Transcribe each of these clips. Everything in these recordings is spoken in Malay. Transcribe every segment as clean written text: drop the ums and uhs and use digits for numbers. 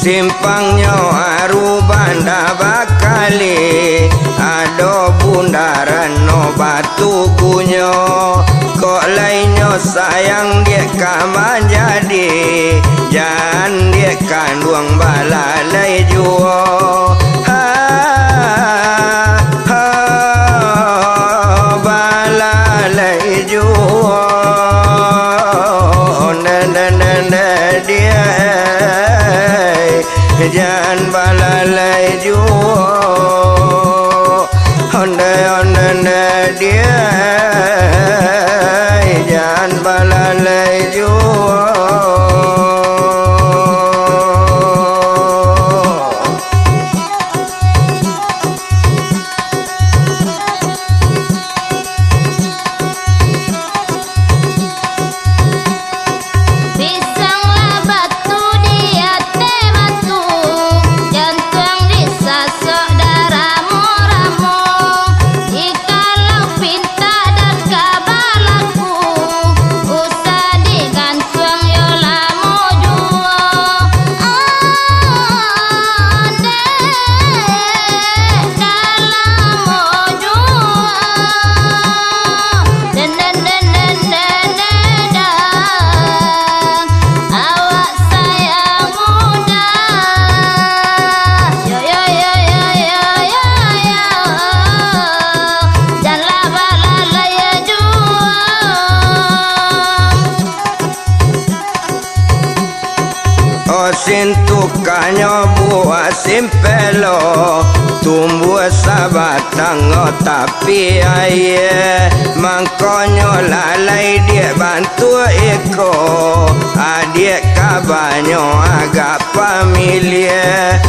Simpangnya aru banda bakali ado bundaran no batu kunyo kok lainnya sayang dia kaman jadi jangan dia kandung balalai juo ha ha balalai juo dia jangan balalai juo onde dia jangan balalai juo Sintukanyo buah simpelo tumbuh sabatang tapi aye mangkonyo lalai dia bantu eko adik kabanyo agak familiar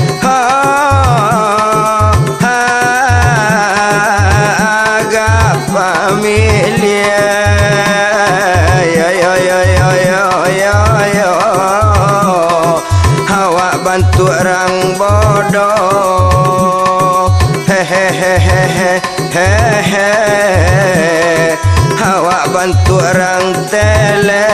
agak familiar bantu orang bodoh hehehehe awak bantu orang tele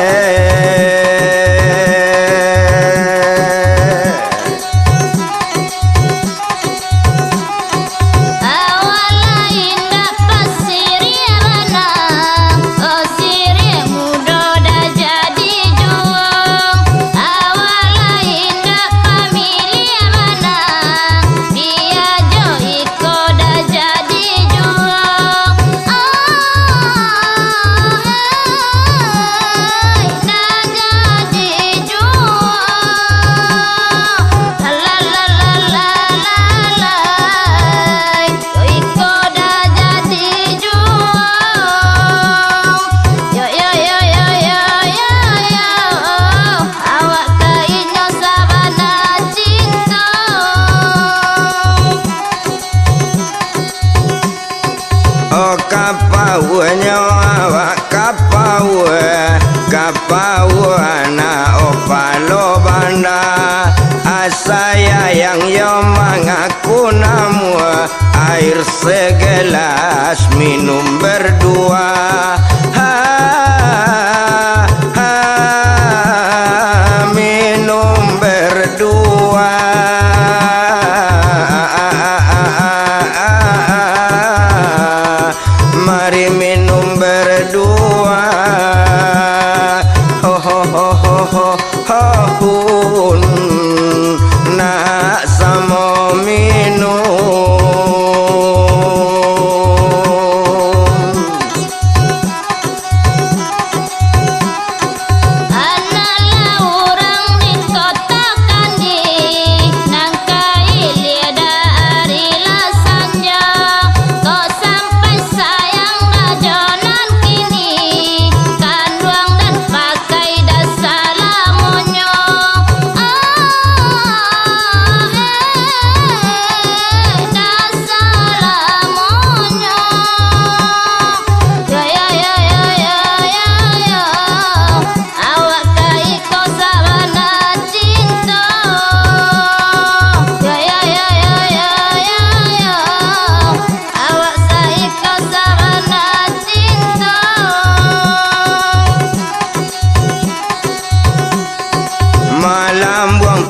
kapau anak opalo banda asaya yang yo mengaku namu air segelas minum berdua minum berdua mari minum berdua pun nak sama minum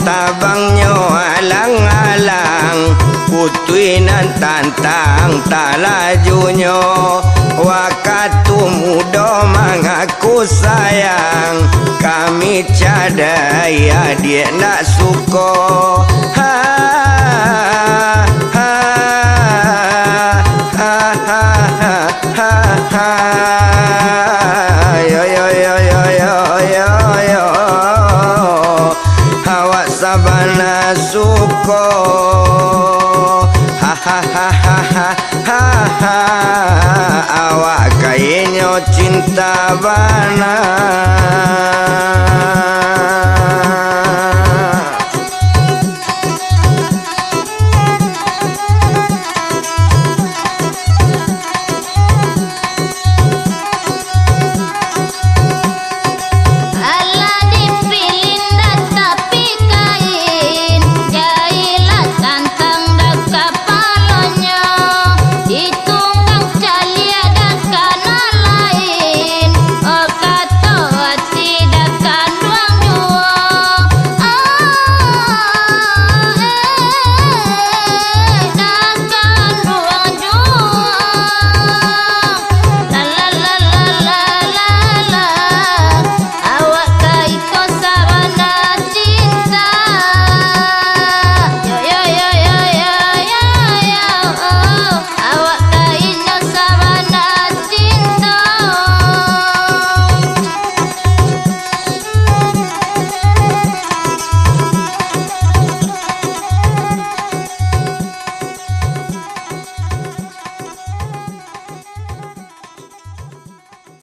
tabangnya alang-alang putuinan tantang talajunya wakatu muda mengaku sayang kami cadaya dia nak suka ha ha ha ha ha ha yo yo yo yo yo yo yo awak sabana suka ha ha ha ha ha ha ha awak kayaknya cinta bana